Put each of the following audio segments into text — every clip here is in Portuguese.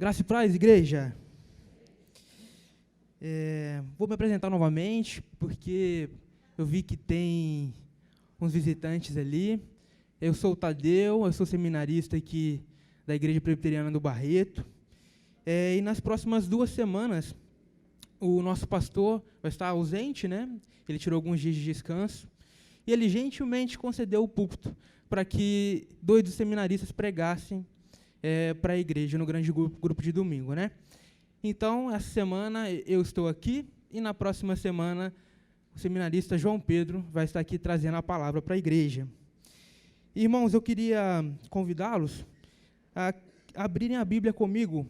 Graça e paz, igreja. Vou me apresentar novamente, porque eu vi que tem uns visitantes ali. Eu sou o Tadeu, eu sou seminarista aqui da Igreja Presbiteriana do Barreto. E nas próximas 2 semanas, o nosso pastor vai estar ausente, né? Ele tirou alguns dias de descanso. E ele gentilmente concedeu o púlpito para que 2 dos seminaristas pregassem para a igreja no grande grupo de domingo, né? Então, essa semana eu estou aqui e na próxima semana o seminarista João Pedro vai estar aqui trazendo a palavra para a igreja. Irmãos, eu queria convidá-los a abrirem a Bíblia comigo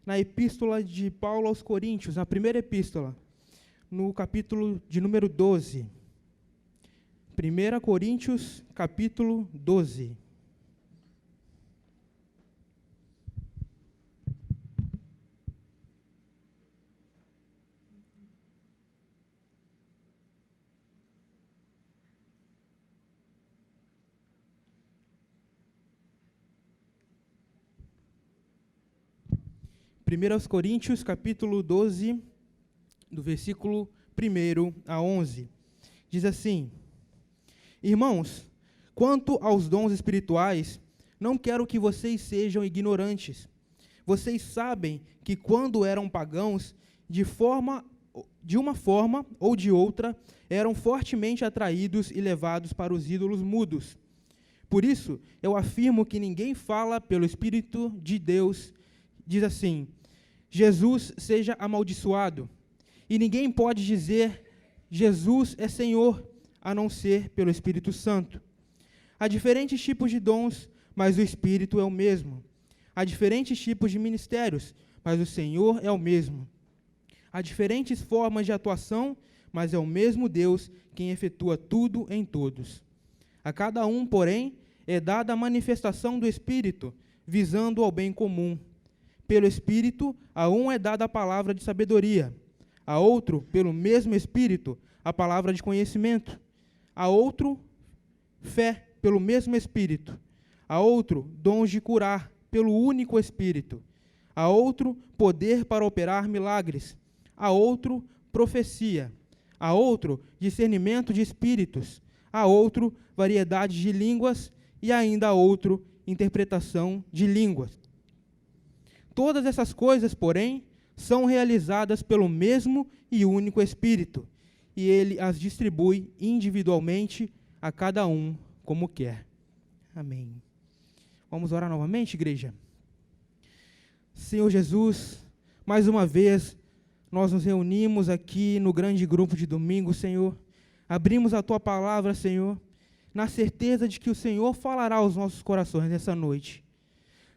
na epístola de Paulo aos Coríntios, na primeira epístola, no capítulo de número 12. 1 Coríntios, capítulo 12. Primeiro aos Coríntios, capítulo 12, do versículo 1 a 11. Diz assim: Irmãos, quanto aos dons espirituais, não quero que vocês sejam ignorantes. Vocês sabem que quando eram pagãos, de uma forma ou de outra, eram fortemente atraídos e levados para os ídolos mudos. Por isso, eu afirmo que ninguém fala pelo Espírito de Deus, diz assim: Jesus seja amaldiçoado. E ninguém pode dizer Jesus é Senhor, a não ser pelo Espírito Santo. Há diferentes tipos de dons, mas o Espírito é o mesmo. Há diferentes tipos de ministérios, mas o Senhor é o mesmo. Há diferentes formas de atuação, mas é o mesmo Deus quem efetua tudo em todos. A cada um, porém, é dada a manifestação do Espírito, visando ao bem comum. Pelo Espírito, a um é dada a palavra de sabedoria, a outro, pelo mesmo Espírito, a palavra de conhecimento, a outro, fé, pelo mesmo Espírito, a outro, dons de curar, pelo único Espírito, a outro, poder para operar milagres, a outro, profecia, a outro, discernimento de espíritos, a outro, variedade de línguas e ainda a outro, interpretação de línguas. Todas essas coisas, porém, são realizadas pelo mesmo e único Espírito, e ele as distribui individualmente a cada um como quer. Amém. Vamos orar novamente, igreja? Senhor Jesus, mais uma vez, nós nos reunimos aqui no grande grupo de domingo, Senhor. Abrimos a Tua palavra, Senhor, na certeza de que o Senhor falará aos nossos corações nessa noite.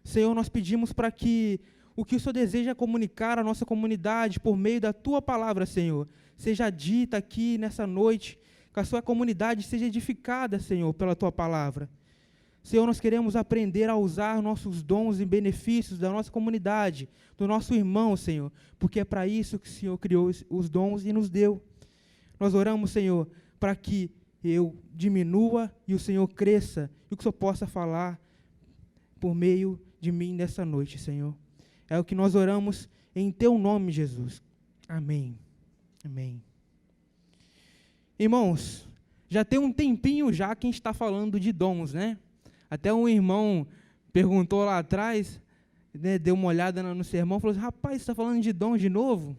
Senhor, nós pedimos para que o Senhor deseja comunicar à nossa comunidade por meio da Tua palavra, Senhor, seja dita aqui nessa noite, que a sua comunidade seja edificada, Senhor, pela Tua palavra. Senhor, nós queremos aprender a usar nossos dons e benefícios da nossa comunidade, do nosso irmão, Senhor, porque é para isso que o Senhor criou os dons e nos deu. Nós oramos, Senhor, para que eu diminua e o Senhor cresça, e que o Senhor possa falar por meio de mim nessa noite, Senhor. É o que nós oramos em Teu nome, Jesus. Amém. Amém. Irmãos, já tem um tempinho já que a gente está falando de dons, né? Até um irmão perguntou lá atrás, né, deu uma olhada no sermão, falou assim: rapaz, você está falando de dons de novo?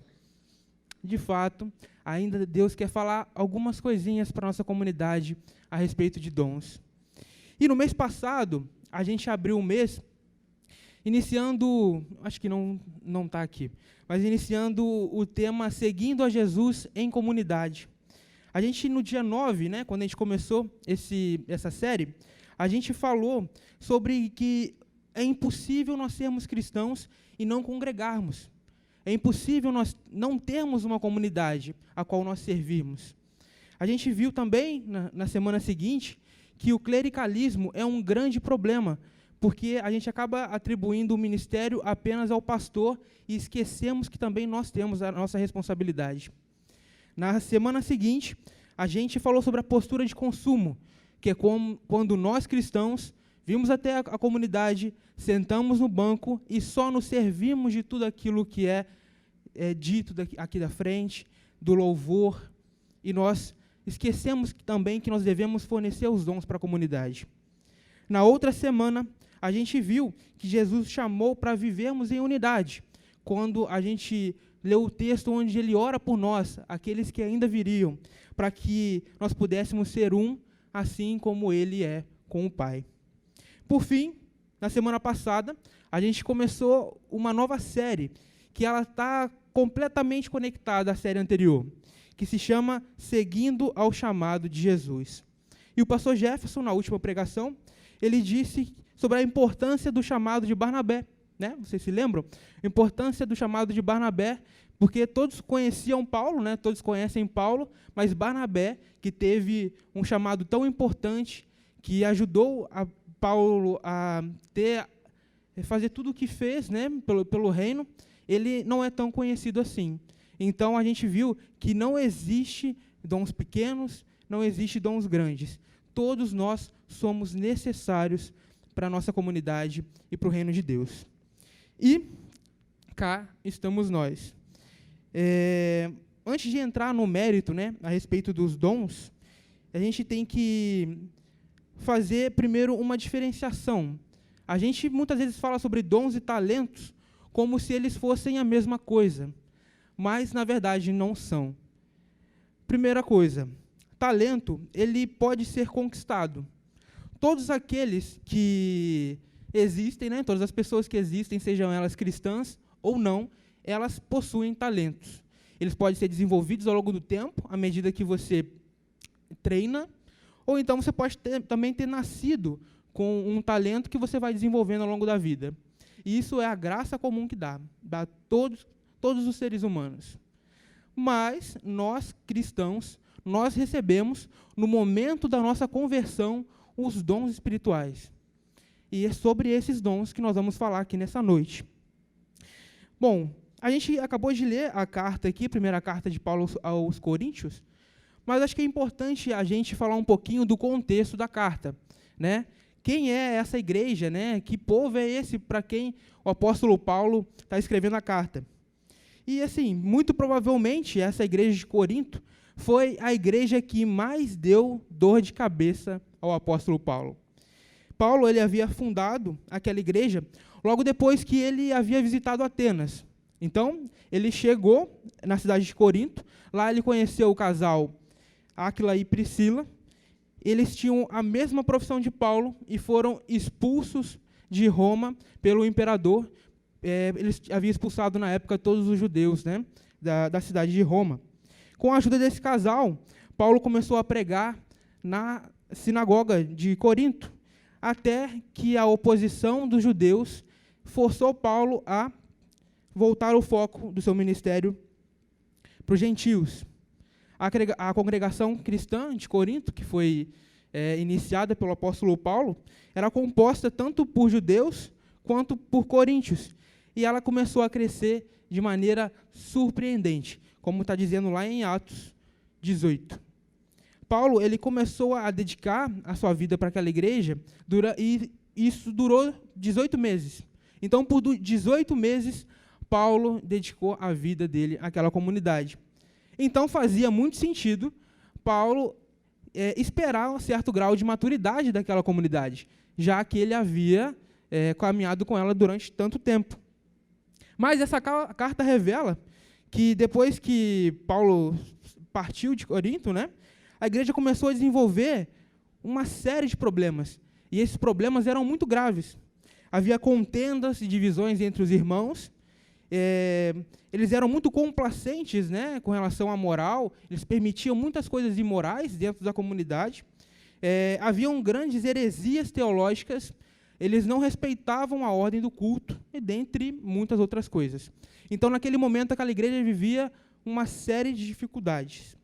De fato, ainda Deus quer falar algumas coisinhas para a nossa comunidade a respeito de dons. E no mês passado, a gente abriu o mês iniciando, acho que não está aqui, mas iniciando o tema Seguindo a Jesus em Comunidade. A gente, no dia 9, né, quando a gente começou essa série, a gente falou sobre que é impossível nós sermos cristãos e não congregarmos. É impossível nós não termos uma comunidade a qual nós servirmos. A gente viu também, na semana seguinte, que o clericalismo é um grande problema, porque a gente acaba atribuindo o ministério apenas ao pastor e esquecemos que também nós temos a nossa responsabilidade. Na semana seguinte, a gente falou sobre a postura de consumo, que é quando nós cristãos vimos até a comunidade, sentamos no banco e só nos servimos de tudo aquilo que é dito aqui da frente, do louvor, e nós esquecemos também que nós devemos fornecer os dons para a comunidade. Na outra semana, a gente viu que Jesus chamou para vivermos em unidade, quando a gente leu o texto onde ele ora por nós, aqueles que ainda viriam, para que nós pudéssemos ser um, assim como ele é com o Pai. Por fim, na semana passada, a gente começou uma nova série, que ela está completamente conectada à série anterior, que se chama Seguindo ao Chamado de Jesus. E o pastor Jefferson, na última pregação, ele disse sobre a importância do chamado de Barnabé, né? Vocês se lembram? A importância do chamado de Barnabé, porque todos conheciam Paulo, né? Todos conhecem Paulo, mas Barnabé, que teve um chamado tão importante, que ajudou a Paulo a fazer tudo o que fez, né? pelo reino, ele não é tão conhecido assim. Então, a gente viu que não existe dons pequenos, não existe dons grandes. Todos nós somos necessários para a nossa comunidade e para o reino de Deus. E cá estamos nós. Antes de entrar no mérito, né, a respeito dos dons, a gente tem que fazer primeiro uma diferenciação. A gente muitas vezes fala sobre dons e talentos como se eles fossem a mesma coisa, mas na verdade não são. Primeira coisa, talento, ele pode ser conquistado. Todos aqueles que existem, né, todas as pessoas que existem, sejam elas cristãs ou não, elas possuem talentos. Eles podem ser desenvolvidos ao longo do tempo, à medida que você treina, ou então você pode também ter nascido com um talento que você vai desenvolvendo ao longo da vida. E isso é a graça comum que dá a todos os seres humanos. Mas nós, cristãos, nós recebemos, no momento da nossa conversão, os dons espirituais. E é sobre esses dons que nós vamos falar aqui nessa noite. Bom, a gente acabou de ler a carta aqui, a primeira carta de Paulo aos Coríntios, mas acho que é importante a gente falar um pouquinho do contexto da carta, né? Quem é essa igreja, né? Que povo é esse para quem o apóstolo Paulo está escrevendo a carta? E, assim, muito provavelmente, essa igreja de Corinto foi a igreja que mais deu dor de cabeça ao apóstolo Paulo. Paulo, ele havia fundado aquela igreja logo depois que ele havia visitado Atenas. Então, ele chegou na cidade de Corinto, lá ele conheceu o casal Áquila e Priscila. Eles tinham a mesma profissão de Paulo e foram expulsos de Roma pelo imperador. Eles haviam expulsado, na época, todos os judeus, né, da cidade de Roma. Com a ajuda desse casal, Paulo começou a pregar na sinagoga de Corinto, até que a oposição dos judeus forçou Paulo a voltar o foco do seu ministério para os gentios. A congregação cristã de Corinto, que foi iniciada pelo apóstolo Paulo, era composta tanto por judeus quanto por coríntios. E ela começou a crescer de maneira surpreendente, como está dizendo lá em Atos 18. Paulo, ele começou a dedicar a sua vida para aquela igreja, e isso durou 18 meses. Então, por 18 meses, Paulo dedicou a vida dele àquela comunidade. Então, fazia muito sentido Paulo esperar um certo grau de maturidade daquela comunidade, já que ele havia caminhado com ela durante tanto tempo. Mas essa carta revela que depois que Paulo partiu de Corinto, né, a igreja começou a desenvolver uma série de problemas. E esses problemas eram muito graves. Havia contendas e divisões entre os irmãos. Eles eram muito complacentes, né, com relação à moral. Eles permitiam muitas coisas imorais dentro da comunidade. Haviam grandes heresias teológicas. Eles não respeitavam a ordem do culto, e dentre muitas outras coisas. Então, naquele momento, aquela igreja vivia uma série de dificuldades.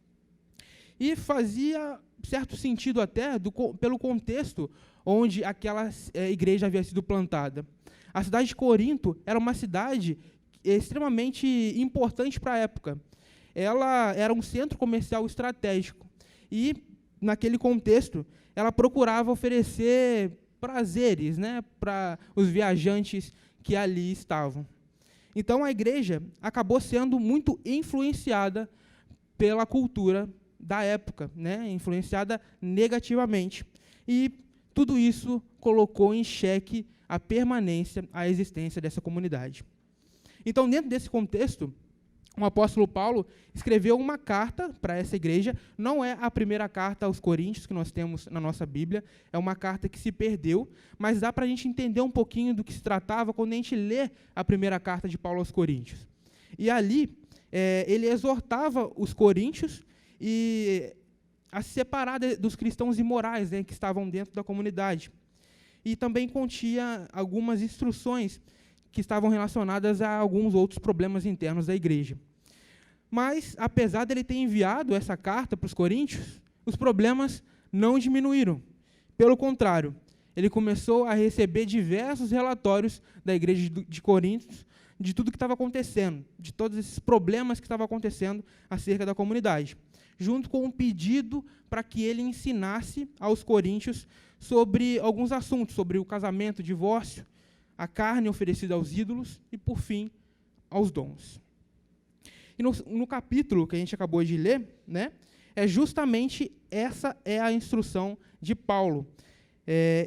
E fazia certo sentido até pelo contexto onde aquela igreja havia sido plantada. A cidade de Corinto era uma cidade extremamente importante para a época. Ela era um centro comercial estratégico. E, naquele contexto, ela procurava oferecer prazeres, né, para os viajantes que ali estavam. Então, a igreja acabou sendo muito influenciada pela cultura da época, né, influenciada negativamente. E tudo isso colocou em xeque a permanência, a existência dessa comunidade. Então, dentro desse contexto, o apóstolo Paulo escreveu uma carta para essa igreja. Não é a primeira carta aos Coríntios que nós temos na nossa Bíblia, é uma carta que se perdeu, mas dá para a gente entender um pouquinho do que se tratava quando a gente lê a primeira carta de Paulo aos Coríntios. E ali, ele exortava os coríntios a se separar dos cristãos imorais, né, que estavam dentro da comunidade. E também continha algumas instruções que estavam relacionadas a alguns outros problemas internos da igreja. Mas, apesar dele ter enviado essa carta para os coríntios, os problemas não diminuíram. Pelo contrário, ele começou a receber diversos relatórios da igreja de Coríntios de tudo que estava acontecendo, de todos esses problemas que estavam acontecendo acerca da comunidade, junto com um pedido para que ele ensinasse aos coríntios sobre alguns assuntos, sobre o casamento, o divórcio, a carne oferecida aos ídolos e, por fim, aos dons. E no capítulo que a gente acabou de ler, né, justamente essa é a instrução de Paulo.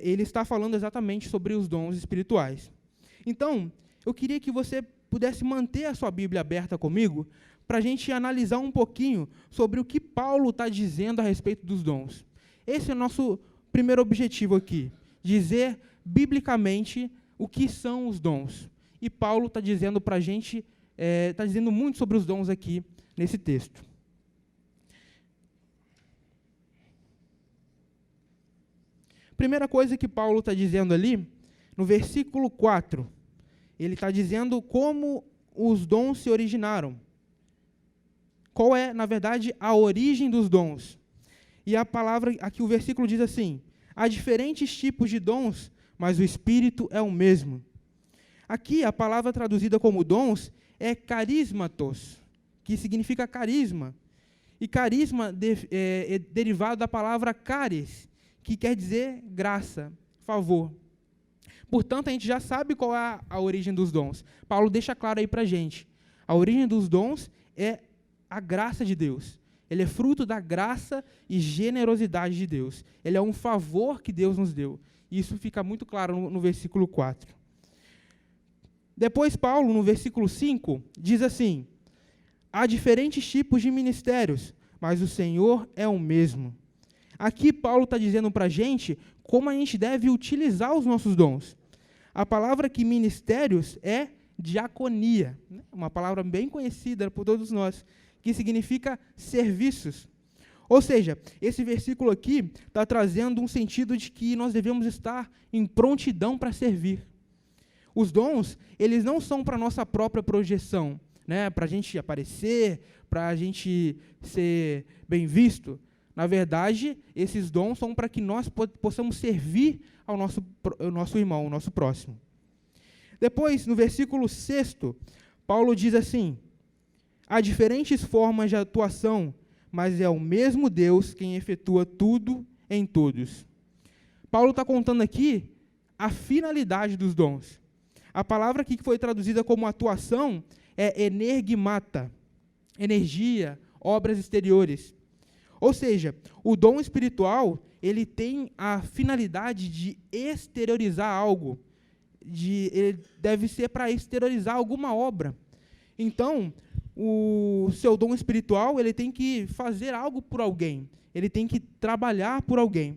Ele está falando exatamente sobre os dons espirituais. Então, eu queria que você pudesse manter a sua Bíblia aberta comigo para a gente analisar um pouquinho sobre o que Paulo está dizendo a respeito dos dons. Esse é o nosso primeiro objetivo aqui, dizer biblicamente o que são os dons. E Paulo está dizendo para a gente, está dizendo muito sobre os dons aqui nesse texto. Primeira coisa que Paulo está dizendo ali, no versículo 4, ele está dizendo como os dons se originaram. Qual é, na verdade, a origem dos dons? E a palavra, aqui o versículo diz assim: há diferentes tipos de dons, mas o Espírito é o mesmo. Aqui, a palavra traduzida como dons é carismatos, que significa carisma. E carisma é derivado da palavra caris, que quer dizer graça, favor. Portanto, a gente já sabe qual é a origem dos dons. Paulo deixa claro aí para a gente. A origem dos dons é a graça de Deus. Ele é fruto da graça e generosidade de Deus. Ele é um favor que Deus nos deu. Isso fica muito claro no versículo 4. Depois, Paulo, no versículo 5, diz assim: há diferentes tipos de ministérios, mas o Senhor é o mesmo. Aqui, Paulo está dizendo para a gente como a gente deve utilizar os nossos dons. A palavra aqui, ministérios, é diaconia, né? Uma palavra bem conhecida por todos nós, que significa serviços. Ou seja, esse versículo aqui está trazendo um sentido de que nós devemos estar em prontidão para servir. Os dons, eles não são para a nossa própria projeção, né? Para a gente aparecer, para a gente ser bem visto. Na verdade, esses dons são para que nós possamos servir ao nosso irmão, ao nosso próximo. Depois, no versículo 6, Paulo diz assim: há diferentes formas de atuação, mas é o mesmo Deus quem efetua tudo em todos. Paulo está contando aqui a finalidade dos dons. A palavra aqui que foi traduzida como atuação é energmata, energia, obras exteriores. Ou seja, o dom espiritual, ele tem a finalidade de exteriorizar algo, ele deve ser para exteriorizar alguma obra. Então, o seu dom espiritual, ele tem que fazer algo por alguém, ele tem que trabalhar por alguém.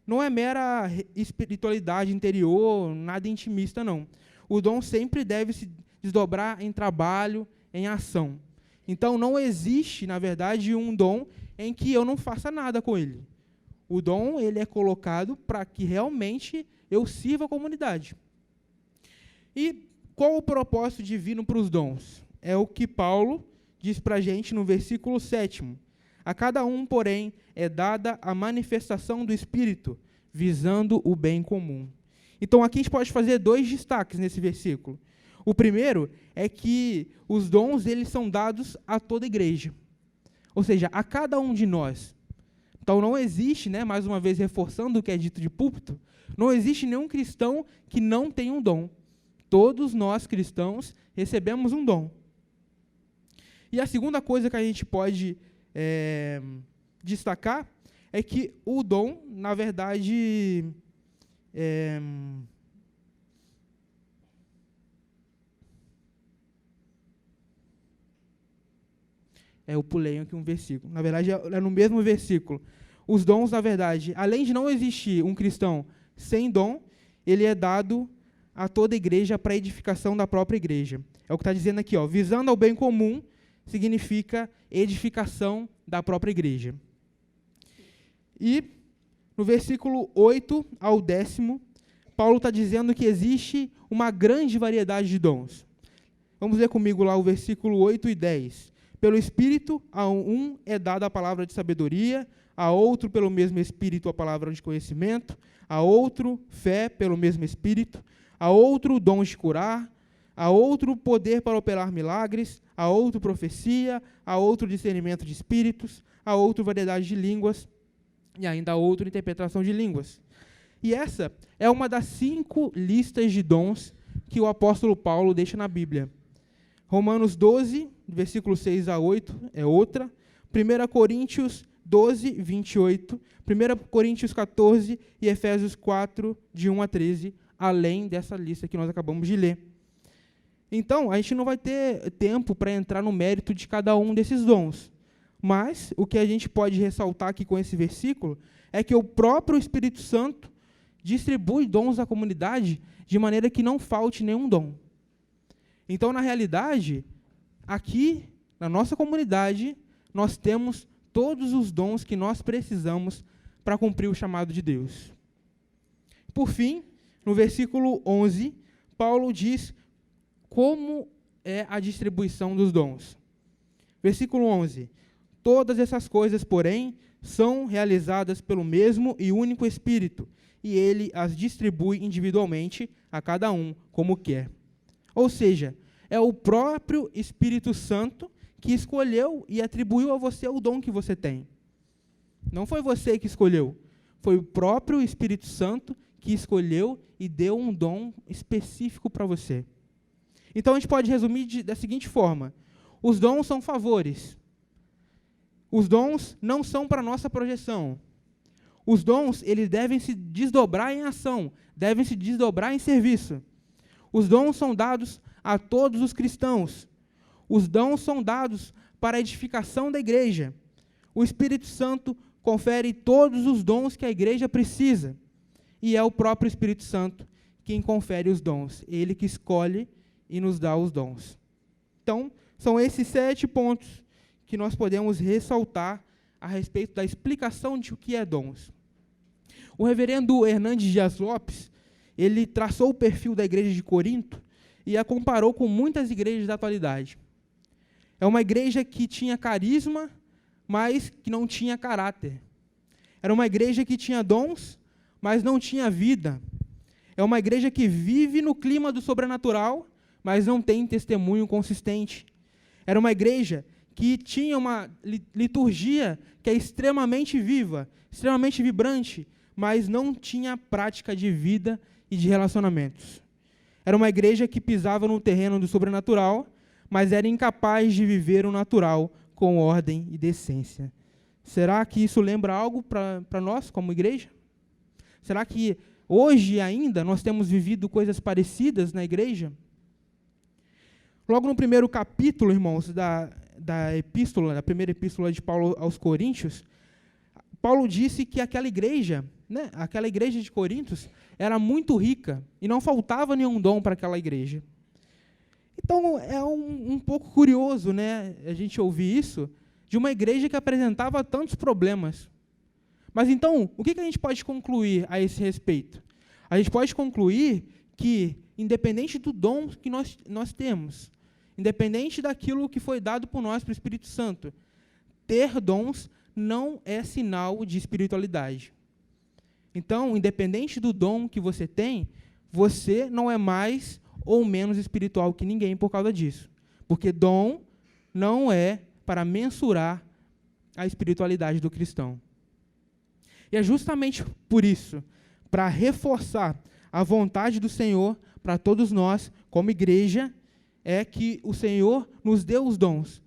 Não é mera espiritualidade interior, nada intimista, não. O dom sempre deve se desdobrar em trabalho, em ação. Então, não existe, na verdade, um dom em que eu não faça nada com ele. O dom, ele é colocado para que realmente eu sirva a comunidade. E qual o propósito divino para os dons? É o que Paulo diz para a gente no versículo 7. A cada um, porém, é dada a manifestação do Espírito, visando o bem comum. Então, aqui a gente pode fazer 2 destaques nesse versículo. O primeiro é que os dons, eles são dados a toda a igreja. Ou seja, a cada um de nós. Então, não existe, né, mais uma vez reforçando o que é dito de púlpito, Não existe nenhum cristão que não tenha um dom. Todos nós cristãos recebemos um dom. E a segunda coisa que a gente pode destacar é que o dom, na verdade, eu pulei aqui um versículo. Na verdade, é no mesmo versículo. Os dons, na verdade, além de não existir um cristão sem dom, ele é dado a toda a igreja para a edificação da própria igreja. É o que está dizendo aqui, ó, visando ao bem comum, significa edificação da própria igreja. E no versículo 8 ao 10, Paulo está dizendo que existe uma grande variedade de dons. Vamos ler comigo lá o versículo 8 e 10. Pelo Espírito, a um é dada a palavra de sabedoria, a outro pelo mesmo Espírito a palavra de conhecimento, a outro fé pelo mesmo Espírito, a outro dons de curar, a outro poder para operar milagres, a outro profecia, a outro discernimento de espíritos, a outro variedade de línguas e ainda a outro interpretação de línguas. E essa é uma das 5 listas de dons que o apóstolo Paulo deixa na Bíblia. Romanos 12, versículo 6 a 8, é outra. 1 Coríntios 12, 28. 1 Coríntios 14 e Efésios 4, de 1 a 13, além dessa lista que nós acabamos de ler. Então, a gente não vai ter tempo para entrar no mérito de cada um desses dons. Mas, o que a gente pode ressaltar aqui com esse versículo é que o próprio Espírito Santo distribui dons à comunidade de maneira que não falte nenhum dom. Então, na realidade, aqui, na nossa comunidade, nós temos todos os dons que nós precisamos para cumprir o chamado de Deus. Por fim, no versículo 11, Paulo diz como é a distribuição dos dons. Versículo 11. Todas essas coisas, porém, são realizadas pelo mesmo e único Espírito, e ele as distribui individualmente a cada um como quer. Ou seja, é o próprio Espírito Santo que escolheu e atribuiu a você o dom que você tem. Não foi você que escolheu, foi o próprio Espírito Santo que escolheu e deu um dom específico para você. Então, a gente pode resumir da seguinte forma: os dons são favores. Os dons não são para nossa projeção. Os dons, eles devem se desdobrar em ação, devem se desdobrar em serviço. Os dons são dados a todos os cristãos. Os dons são dados para a edificação da igreja. O Espírito Santo confere todos os dons que a igreja precisa. E é o próprio Espírito Santo quem confere os dons. Ele que escolhe e nos dá os dons. Então, são esses 7 pontos que nós podemos ressaltar a respeito da explicação de o que é dons. O reverendo Hernandes Dias Lopes, ele traçou o perfil da igreja de Corinto e a comparou com muitas igrejas da atualidade. É uma igreja que tinha carisma, mas que não tinha caráter. Era uma igreja que tinha dons, mas não tinha vida. É uma igreja que vive no clima do sobrenatural, mas não tem testemunho consistente. Era uma igreja que tinha uma liturgia que é extremamente viva, extremamente vibrante, mas não tinha prática de vida e de relacionamentos. Era uma igreja que pisava no terreno do sobrenatural, mas era incapaz de viver o natural com ordem e decência. Será que isso lembra algo para nós, como igreja? Será que hoje ainda nós temos vivido coisas parecidas na igreja? Logo no primeiro capítulo, irmãos, da primeira epístola de Paulo aos Coríntios, Paulo disse que aquela igreja de Coríntios, era muito rica e não faltava nenhum dom para aquela igreja. Então, é um pouco curioso, né, a gente ouvir isso de uma igreja que apresentava tantos problemas. Mas então, o que a gente pode concluir a esse respeito? A gente pode concluir que, independente do dom que nós temos, independente daquilo que foi dado por nós, para o Espírito Santo, ter dons não é sinal de espiritualidade. Então, independente do dom que você tem, você não é mais ou menos espiritual que ninguém por causa disso. Porque dom não é para mensurar a espiritualidade do cristão. E é justamente por isso, para reforçar a vontade do Senhor para todos nós, como igreja, é que o Senhor nos dê os dons.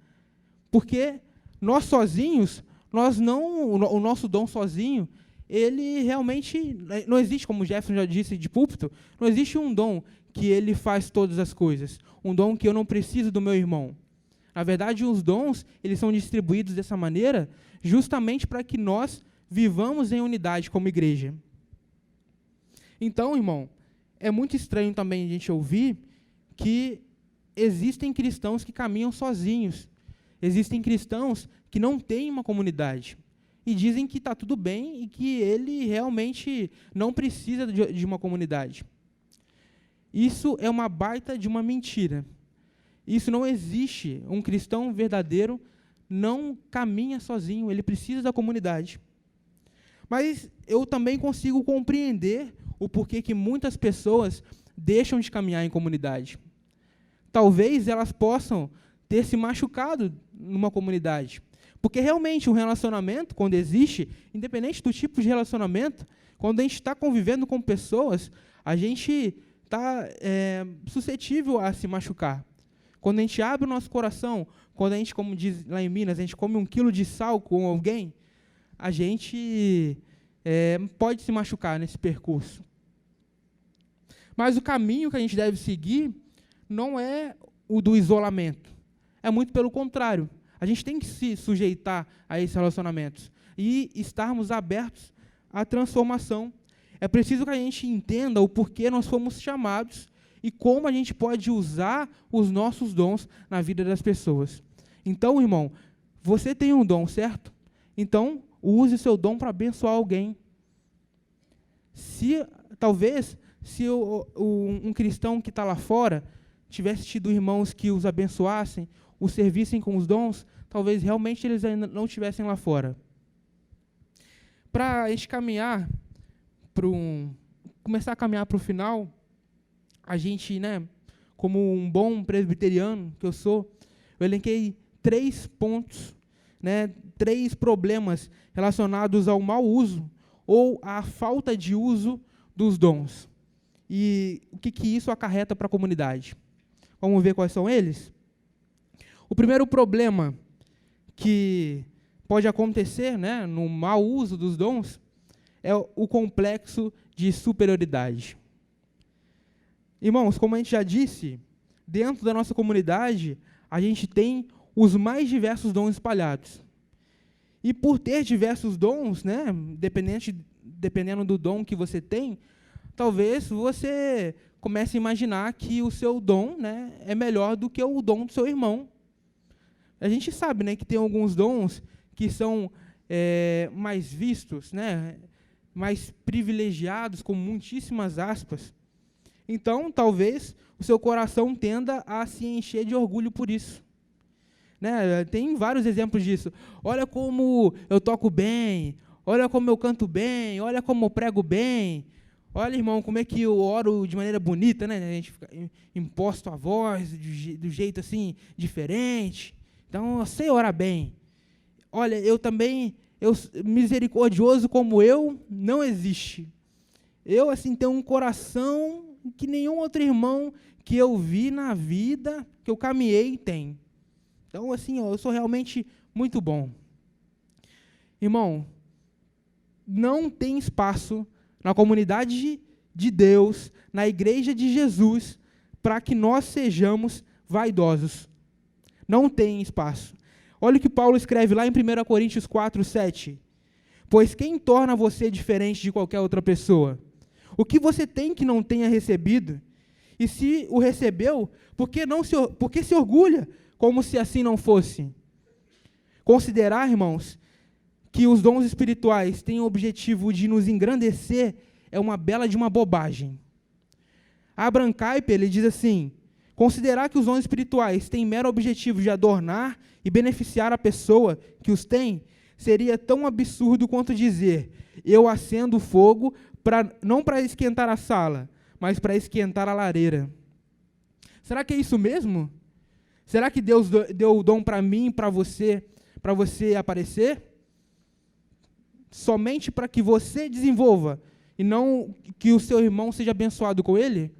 Porque nós sozinhos, o nosso dom sozinho, ele realmente não existe, como o Jefferson já disse de púlpito, não existe um dom que ele faz todas as coisas, um dom que eu não preciso do meu irmão. Na verdade, os dons, eles são distribuídos dessa maneira justamente para que nós vivamos em unidade como igreja. Então, irmão, é muito estranho também a gente ouvir que existem cristãos que caminham sozinhos. Existem cristãos que não têm uma comunidade e dizem que está tudo bem e que ele realmente não precisa de uma comunidade. Isso é uma baita de uma mentira. Isso não existe. Um cristão verdadeiro não caminha sozinho, ele precisa da comunidade. Mas eu também consigo compreender o porquê que muitas pessoas deixam de caminhar em comunidade. Talvez elas possam ter se machucado numa comunidade. Porque realmente um relacionamento, quando existe, independente do tipo de relacionamento, quando a gente está convivendo com pessoas, a gente está suscetível a se machucar. Quando a gente abre o nosso coração, quando a gente, como diz lá em Minas, a gente come 1 quilo de sal com alguém, a gente pode se machucar nesse percurso. Mas o caminho que a gente deve seguir não é o do isolamento. É muito pelo contrário. A gente tem que se sujeitar a esses relacionamentos e estarmos abertos à transformação. É preciso que a gente entenda o porquê nós fomos chamados e como a gente pode usar os nossos dons na vida das pessoas. Então, irmão, você tem um dom, certo? Então, use o seu dom para abençoar alguém. Talvez, se um cristão que está lá fora tivesse tido irmãos que os abençoassem, os servissem com os dons, talvez realmente eles ainda não estivessem lá fora. Para a gente começar a caminhar para o final, a gente, como um bom presbiteriano que eu sou, eu elenquei 3 pontos, 3 problemas relacionados ao mau uso ou à falta de uso dos dons. E o que isso acarreta para a comunidade? Vamos ver quais são eles? O primeiro problema que pode acontecer no mau uso dos dons é o complexo de superioridade. Irmãos, como a gente já disse, dentro da nossa comunidade, a gente tem os mais diversos dons espalhados. E por ter diversos dons, dependendo do dom que você tem, talvez você comece a imaginar que o seu dom é melhor do que o dom do seu irmão. A gente sabe que tem alguns dons que são mais vistos, mais privilegiados, com muitíssimas aspas. Então, talvez o seu coração tenda a se encher de orgulho por isso. Tem vários exemplos disso. Olha como eu toco bem, olha como eu canto bem, olha como eu prego bem. Olha, irmão, como é que eu oro de maneira bonita, A gente fica imposto a voz do jeito assim, diferente. Então, eu sei orar bem. Olha, misericordioso como eu, não existe. Eu, tenho um coração que nenhum outro irmão que eu vi na vida, que eu caminhei, tem. Então, eu sou realmente muito bom. Irmão, não tem espaço na comunidade de Deus, na igreja de Jesus, para que nós sejamos vaidosos. Não tem espaço. Olha o que Paulo escreve lá em 1 Coríntios 4:7. Pois quem torna você diferente de qualquer outra pessoa? O que você tem que não tenha recebido? E se o recebeu, por que se orgulha, como se assim não fosse? Considerar, irmãos, que os dons espirituais têm o objetivo de nos engrandecer é uma bela de uma bobagem. Abraham Kuyper, ele diz assim: considerar que os dons espirituais têm mero objetivo de adornar e beneficiar a pessoa que os tem seria tão absurdo quanto dizer: eu acendo o fogo não para esquentar a sala, mas para esquentar a lareira. Será que é isso mesmo? Será que Deus deu o dom para mim e para você aparecer? Somente para que você desenvolva e não que o seu irmão seja abençoado com ele?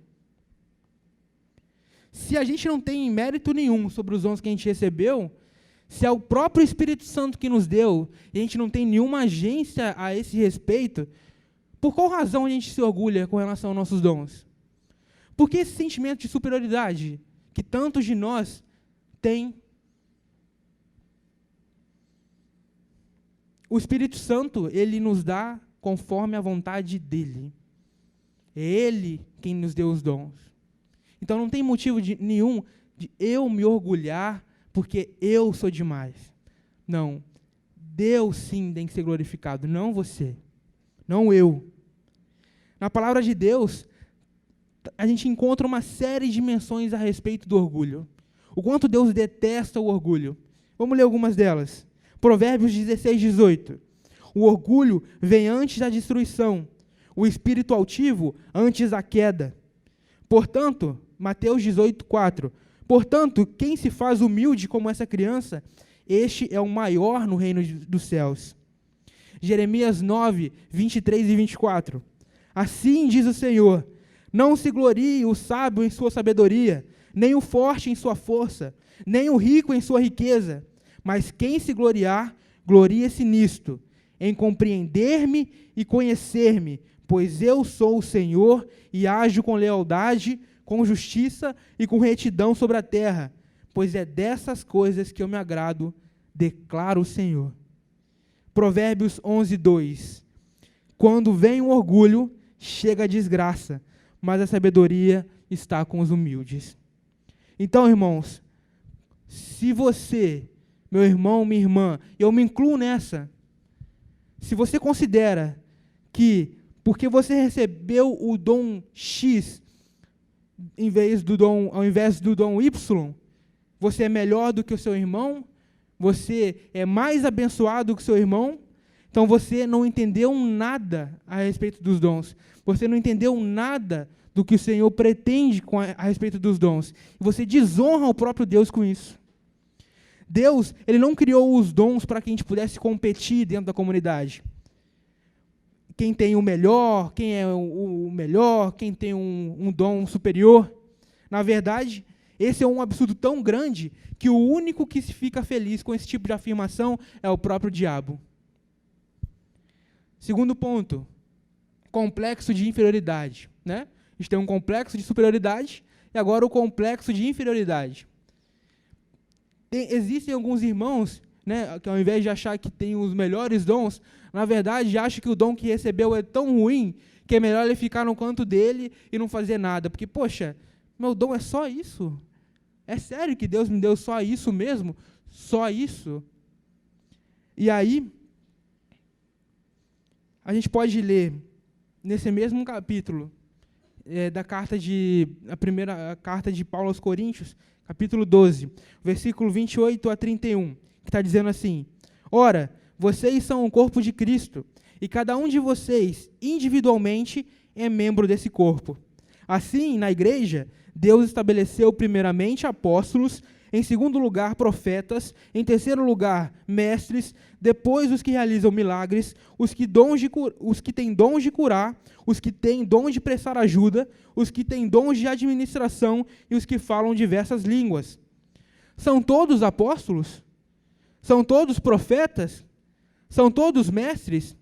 Se a gente não tem mérito nenhum sobre os dons que a gente recebeu, se é o próprio Espírito Santo que nos deu, e a gente não tem nenhuma agência a esse respeito, por qual razão a gente se orgulha com relação aos nossos dons? Por que esse sentimento de superioridade que tantos de nós têm? O Espírito Santo, ele nos dá conforme a vontade dele. É ele quem nos deu os dons. Então não tem motivo nenhum de eu me orgulhar porque eu sou demais. Não. Deus sim tem que ser glorificado, não você. Não eu. Na palavra de Deus, a gente encontra uma série de menções a respeito do orgulho. O quanto Deus detesta o orgulho. Vamos ler algumas delas. Provérbios 16, 18. O orgulho vem antes da destruição, o espírito altivo antes da queda. Portanto, Mateus 18, 4. Portanto, quem se faz humilde como essa criança, este é o maior no reino dos céus. Jeremias 9, 23 e 24. Assim diz o Senhor, não se glorie o sábio em sua sabedoria, nem o forte em sua força, nem o rico em sua riqueza, mas quem se gloriar, glorie-se nisto, em compreender-me e conhecer-me, pois eu sou o Senhor e ajo com lealdade, com justiça e com retidão sobre a terra, pois é dessas coisas que eu me agrado, declara o Senhor. Provérbios 11, 2. Quando vem o orgulho, chega a desgraça, mas a sabedoria está com os humildes. Então, irmãos, se você, meu irmão, minha irmã, eu me incluo nessa, se você considera que, porque você recebeu o dom X, ao invés do dom Y, você é melhor do que o seu irmão, você é mais abençoado que o seu irmão, então você não entendeu nada a respeito dos dons, você não entendeu nada do que o Senhor pretende a respeito dos dons, e você desonra o próprio Deus com isso. Deus, ele não criou os dons para que a gente pudesse competir dentro da comunidade. Quem tem o melhor, quem é o melhor, quem tem um dom superior. Na verdade, esse é um absurdo tão grande que o único que se fica feliz com esse tipo de afirmação é o próprio diabo. Segundo ponto, complexo de inferioridade. Né? A gente tem um complexo de superioridade e agora o complexo de inferioridade. Existem alguns irmãos, né, que ao invés de achar que tem os melhores dons, na verdade acham que o dom que recebeu é tão ruim que é melhor ele ficar no canto dele e não fazer nada. Porque, poxa, meu dom é só isso? É sério que Deus me deu só isso mesmo? Só isso? E aí, a gente pode ler, nesse mesmo capítulo, a primeira carta de Paulo aos Coríntios, capítulo 12, versículo 28 a 31, que está dizendo assim, ora, vocês são o corpo de Cristo, e cada um de vocês, individualmente, é membro desse corpo. Assim, na igreja, Deus estabeleceu primeiramente apóstolos, em segundo lugar, profetas, em terceiro lugar, mestres, depois os que realizam milagres, os que têm dons de curar, os que têm dom de prestar ajuda, os que têm dons de administração e os que falam diversas línguas. São todos apóstolos? São todos profetas? São todos mestres?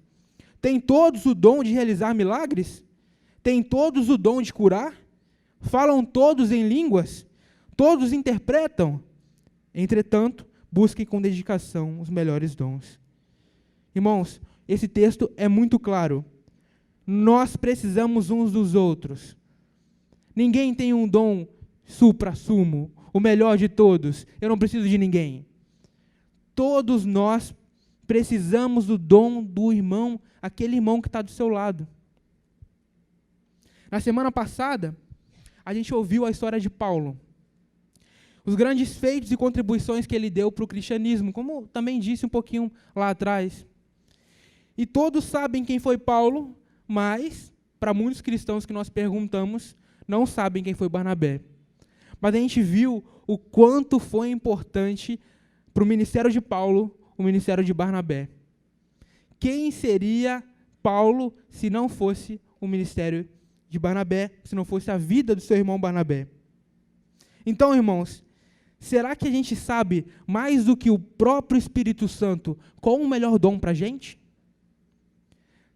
Têm todos o dom de realizar milagres? Têm todos o dom de curar? Falam todos em línguas? Todos interpretam? Entretanto, busquem com dedicação os melhores dons. Irmãos, esse texto é muito claro. Nós precisamos uns dos outros. Ninguém tem um dom supra-sumo, o melhor de todos. Eu não preciso de ninguém. Todos nós precisamos do dom do irmão, aquele irmão que está do seu lado. Na semana passada, a gente ouviu a história de Paulo. Os grandes feitos e contribuições que ele deu para o cristianismo, como também disse um pouquinho lá atrás. E todos sabem quem foi Paulo, mas, para muitos cristãos que nós perguntamos, não sabem quem foi Barnabé. Mas a gente viu o quanto foi importante para o ministério de Paulo, o ministério de Barnabé. Quem seria Paulo se não fosse o ministério de Barnabé, se não fosse a vida do seu irmão Barnabé. Então, irmãos, será que a gente sabe mais do que o próprio Espírito Santo qual o melhor dom para a gente?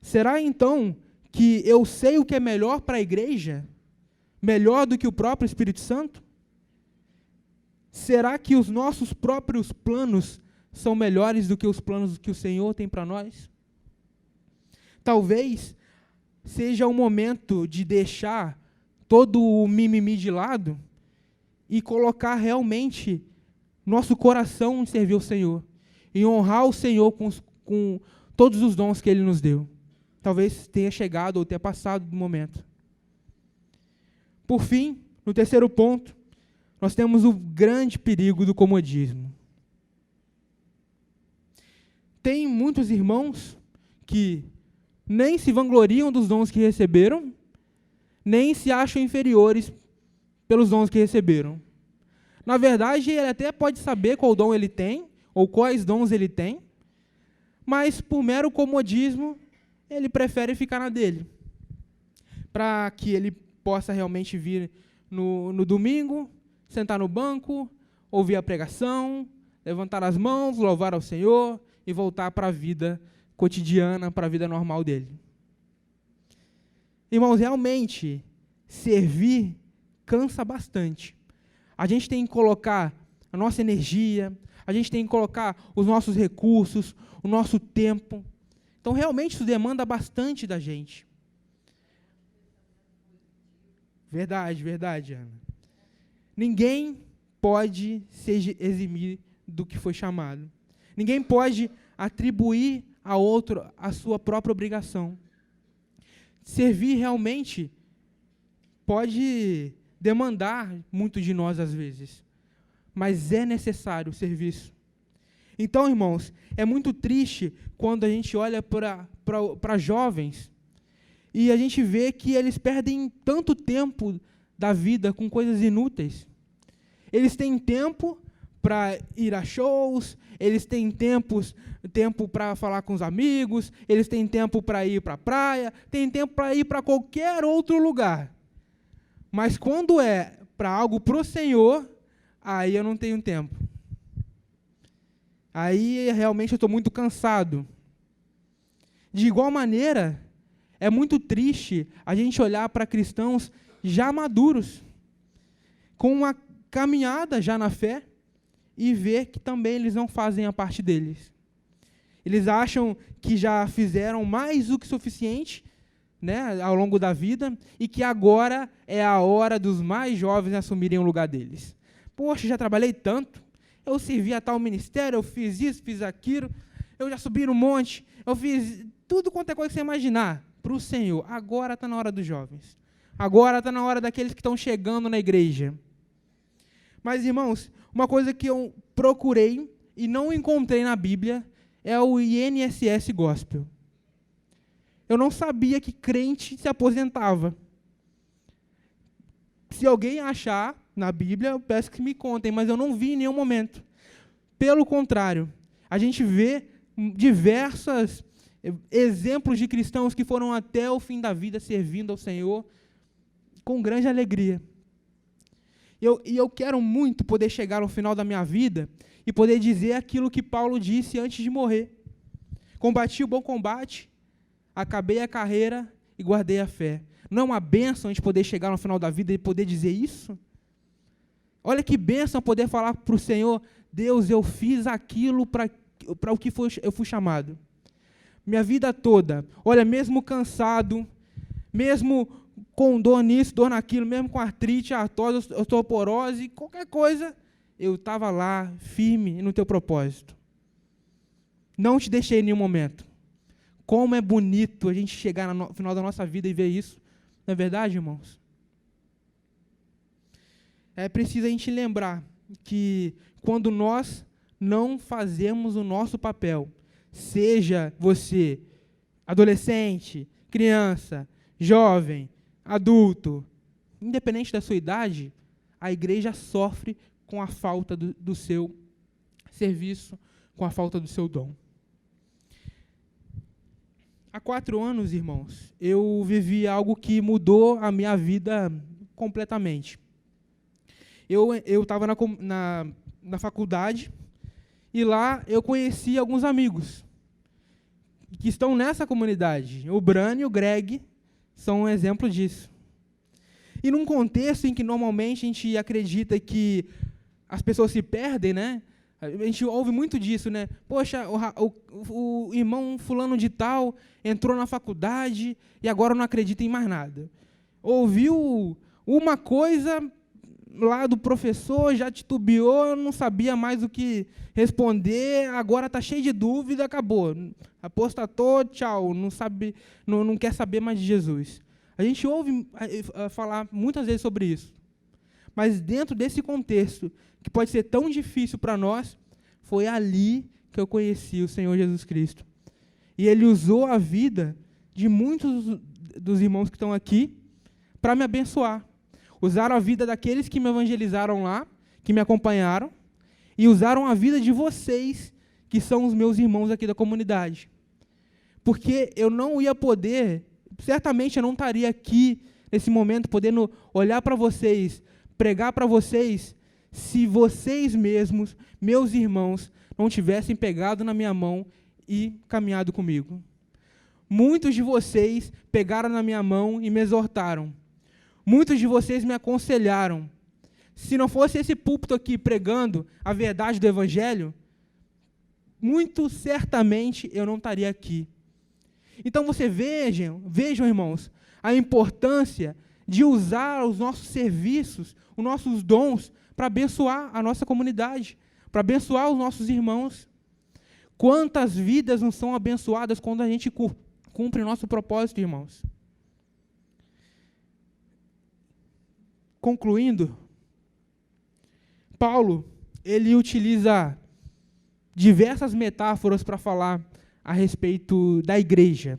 Será então que eu sei o que é melhor para a igreja? Melhor do que o próprio Espírito Santo? Será que os nossos próprios planos são melhores do que os planos que o Senhor tem para nós? Talvez seja o momento de deixar todo o mimimi de lado e colocar realmente nosso coração em servir ao Senhor, e honrar o Senhor com todos os dons que Ele nos deu. Talvez tenha chegado ou tenha passado do momento. Por fim, no terceiro ponto, nós temos o grande perigo do comodismo. Tem muitos irmãos que nem se vangloriam dos dons que receberam, nem se acham inferiores pelos dons que receberam. Na verdade, ele até pode saber qual dom ele tem, ou quais dons ele tem, mas por mero comodismo, ele prefere ficar na dele, para que ele possa realmente vir no domingo, sentar no banco, ouvir a pregação, levantar as mãos, louvar ao Senhor e voltar para a vida cotidiana, para a vida normal dele. Irmãos, realmente, servir cansa bastante. A gente tem que colocar a nossa energia, a gente tem que colocar os nossos recursos, o nosso tempo. Então, realmente, isso demanda bastante da gente. Verdade, verdade, Ana. Ninguém pode se eximir do que foi chamado. Ninguém pode atribuir a outro a sua própria obrigação. Servir realmente pode demandar muito de nós às vezes, mas é necessário o serviço. Então, irmãos, é muito triste quando a gente olha para jovens e a gente vê que eles perdem tanto tempo da vida com coisas inúteis. Eles têm tempo para ir a shows, eles têm tempo para falar com os amigos, eles têm tempo para ir para a praia, têm tempo para ir para qualquer outro lugar. Mas quando é para algo para o Senhor, aí eu não tenho tempo. Aí realmente eu estou muito cansado. De igual maneira, é muito triste a gente olhar para cristãos já maduros, com uma caminhada já na fé, e ver que também eles não fazem a parte deles. Eles acham que já fizeram mais do que suficiente, né, ao longo da vida, e que agora é a hora dos mais jovens assumirem o lugar deles. Poxa, já trabalhei tanto, eu servi a tal ministério, eu fiz isso, fiz aquilo, eu já subi no monte, eu fiz tudo quanto é coisa que você imaginar para o Senhor. Agora está na hora dos jovens. Agora está na hora daqueles que estão chegando na igreja. Mas, irmãos, uma coisa que eu procurei e não encontrei na Bíblia é o INSS Gospel. Eu não sabia que crente se aposentava. Se alguém achar na Bíblia, eu peço que me contem, mas eu não vi em nenhum momento. Pelo contrário, a gente vê diversos exemplos de cristãos que foram até o fim da vida servindo ao Senhor com grande alegria. E eu quero muito poder chegar ao final da minha vida e poder dizer aquilo que Paulo disse antes de morrer. Combati o bom combate, acabei a carreira e guardei a fé. Não é uma bênção a gente poder chegar no final da vida e poder dizer isso? Olha que bênção poder falar para o Senhor, Deus, eu fiz aquilo para o que eu fui chamado. Minha vida toda, olha, mesmo cansado, mesmo com dor nisso, dor naquilo, mesmo com artrite, artrose, osteoporose, qualquer coisa, eu estava lá, firme no teu propósito. Não te deixei em nenhum momento. Como é bonito a gente chegar no final da nossa vida e ver isso. Não é verdade, irmãos? É preciso a gente lembrar que quando nós não fazemos o nosso papel, seja você adolescente, criança, jovem, adulto, independente da sua idade, a igreja sofre com a falta do seu serviço, com a falta do seu dom. Há 4 anos, irmãos, eu vivi algo que mudou a minha vida completamente. Eu estava na faculdade e lá eu conheci alguns amigos que estão nessa comunidade. O Brano e o Greg são um exemplo disso. E num contexto em que normalmente a gente acredita que as pessoas se perdem, né? A gente ouve muito disso, né? Poxa, o irmão fulano de tal entrou na faculdade e agora não acredita em mais nada. Ouviu uma coisa lá do professor, já titubeou, não sabia mais o que responder, agora está cheio de dúvida, acabou. Apostatou, tchau, não quer saber mais de Jesus. A gente ouve falar muitas vezes sobre isso. Mas dentro desse contexto, que pode ser tão difícil para nós, foi ali que eu conheci o Senhor Jesus Cristo. E Ele usou a vida de muitos dos irmãos que estão aqui para me abençoar. Usaram a vida daqueles que me evangelizaram lá, que me acompanharam, e usaram a vida de vocês, que são os meus irmãos aqui da comunidade. Porque eu não ia poder, certamente eu não estaria aqui, nesse momento, podendo olhar para vocês, pregar para vocês, se vocês mesmos, meus irmãos, não tivessem pegado na minha mão e caminhado comigo. Muitos de vocês pegaram na minha mão e me exortaram. Muitos de vocês me aconselharam. Se não fosse esse púlpito aqui pregando a verdade do Evangelho, muito certamente eu não estaria aqui. Então vejam, irmãos, a importância de usar os nossos serviços, os nossos dons, para abençoar a nossa comunidade, para abençoar os nossos irmãos. Quantas vidas não são abençoadas quando a gente cumpre o nosso propósito, irmãos? Concluindo, Paulo, ele utiliza diversas metáforas para falar a respeito da igreja.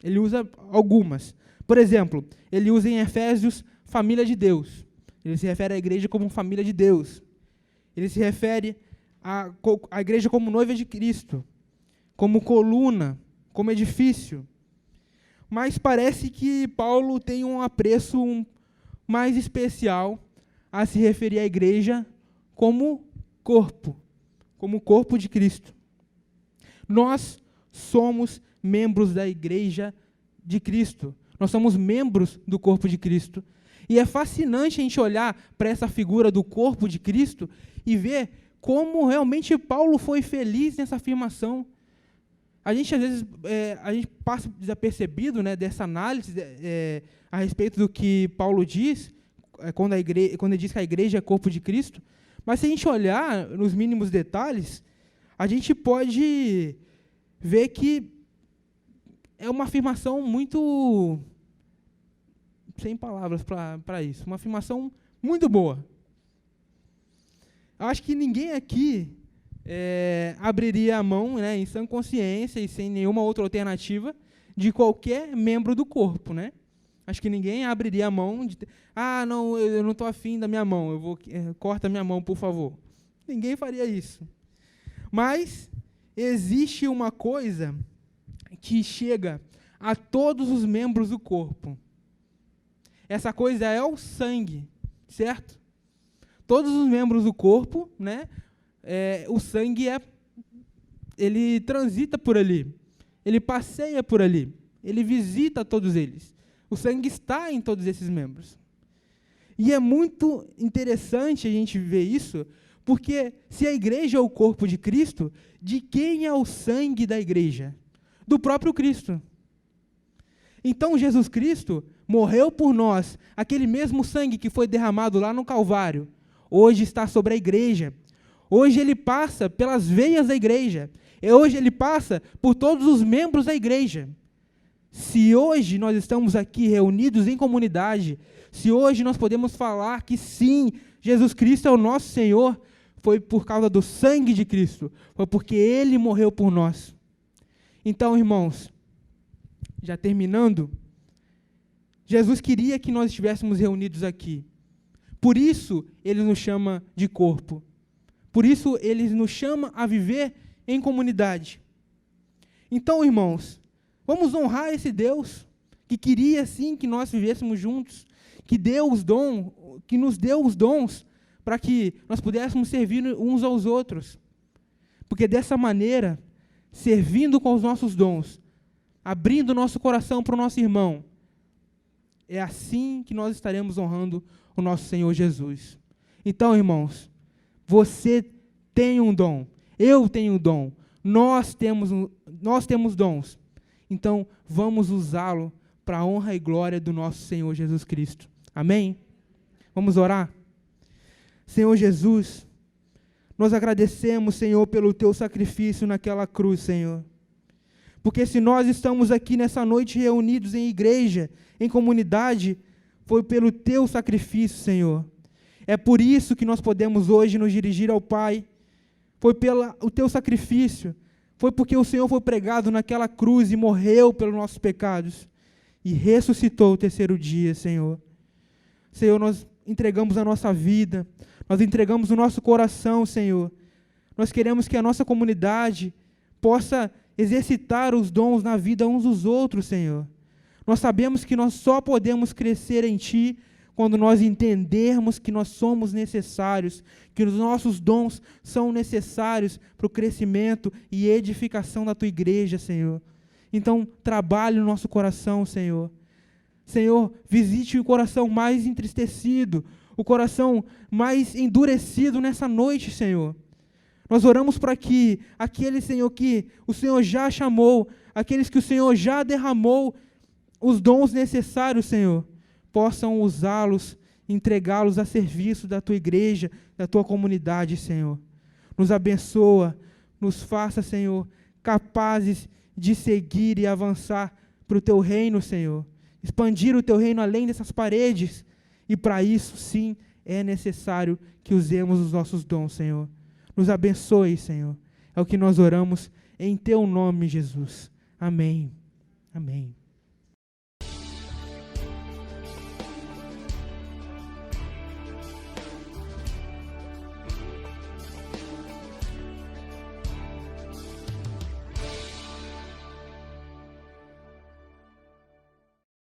Ele usa algumas. Por exemplo, ele usa em Efésios, família de Deus. Ele se refere à igreja como família de Deus. Ele se refere à igreja como noiva de Cristo, como coluna, como edifício. Mas parece que Paulo tem um apreço mais especial a se referir à igreja como corpo de Cristo. Nós somos membros da igreja de Cristo. Nós somos membros do corpo de Cristo. E é fascinante a gente olhar para essa figura do corpo de Cristo e ver como realmente Paulo foi feliz nessa afirmação. A gente, às vezes, a gente passa desapercebido, né, dessa análise a respeito do que Paulo diz, quando ele diz que a igreja é corpo de Cristo. Mas se a gente olhar nos mínimos detalhes, a gente pode ver que é uma afirmação muito... sem palavras para isso. Uma afirmação muito boa. Eu acho que ninguém aqui abriria a mão, né, em sã consciência e sem nenhuma outra alternativa de qualquer membro do corpo, né? Acho que ninguém abriria a mão de... não, eu não estou afim da minha mão, corta a minha mão, por favor. Ninguém faria isso. Mas existe uma coisa que chega a todos os membros do corpo. Essa coisa é o sangue, certo? Todos os membros do corpo, né? O sangue ele transita por ali, ele passeia por ali, ele visita todos eles. O sangue está em todos esses membros. E é muito interessante a gente ver isso, porque se a igreja é o corpo de Cristo, de quem é o sangue da igreja? Do próprio Cristo. Então Jesus Cristo morreu por nós, aquele mesmo sangue que foi derramado lá no Calvário, hoje está sobre a igreja. Hoje ele passa pelas veias da igreja. Hoje ele passa por todos os membros da igreja. Se hoje nós estamos aqui reunidos em comunidade, se hoje nós podemos falar que sim, Jesus Cristo é o nosso Senhor, foi por causa do sangue de Cristo, foi porque Ele morreu por nós. Então, irmãos, já terminando, Jesus queria que nós estivéssemos reunidos aqui. Por isso, Ele nos chama de corpo. Por isso, Ele nos chama a viver em comunidade. Então, irmãos, Vamos honrar esse Deus que queria, sim, que nós vivêssemos juntos, que nos deu os dons para que nós pudéssemos servir uns aos outros. Porque dessa maneira, servindo com os nossos dons, abrindo nosso coração para o nosso irmão, é assim que nós estaremos honrando o nosso Senhor Jesus. Então, irmãos, você tem um dom, eu tenho um dom, nós temos dons. Então, vamos usá-lo para a honra e glória do nosso Senhor Jesus Cristo. Amém? Vamos orar? Senhor Jesus, nós agradecemos, Senhor, pelo teu sacrifício naquela cruz, Senhor. Porque se nós estamos aqui nessa noite reunidos em igreja, em comunidade, foi pelo teu sacrifício, Senhor. É por isso que nós podemos hoje nos dirigir ao Pai. Foi pelo teu sacrifício. Foi porque o Senhor foi pregado naquela cruz e morreu pelos nossos pecados. E ressuscitou o terceiro dia, Senhor. Senhor, nós entregamos a nossa vida, nós entregamos o nosso coração, Senhor. Nós queremos que a nossa comunidade possa exercitar os dons na vida uns dos outros, Senhor. Nós sabemos que nós só podemos crescer em Ti quando nós entendermos que nós somos necessários, que os nossos dons são necessários para o crescimento e edificação da Tua igreja, Senhor. Então, trabalhe no nosso coração, Senhor. Senhor, visite o coração mais entristecido, o coração mais endurecido nessa noite, Senhor. Nós oramos para que aqueles, Senhor, que o Senhor já chamou, aqueles que o Senhor já derramou os dons necessários, Senhor, possam usá-los, entregá-los a serviço da Tua igreja, da Tua comunidade, Senhor. Nos abençoa, nos faça, Senhor, capazes de seguir e avançar para o Teu reino, Senhor. Expandir o Teu reino além dessas paredes. E para isso, sim, é necessário que usemos os nossos dons, Senhor. Nos abençoe, Senhor. É o que nós oramos em Teu nome, Jesus. Amém. Amém.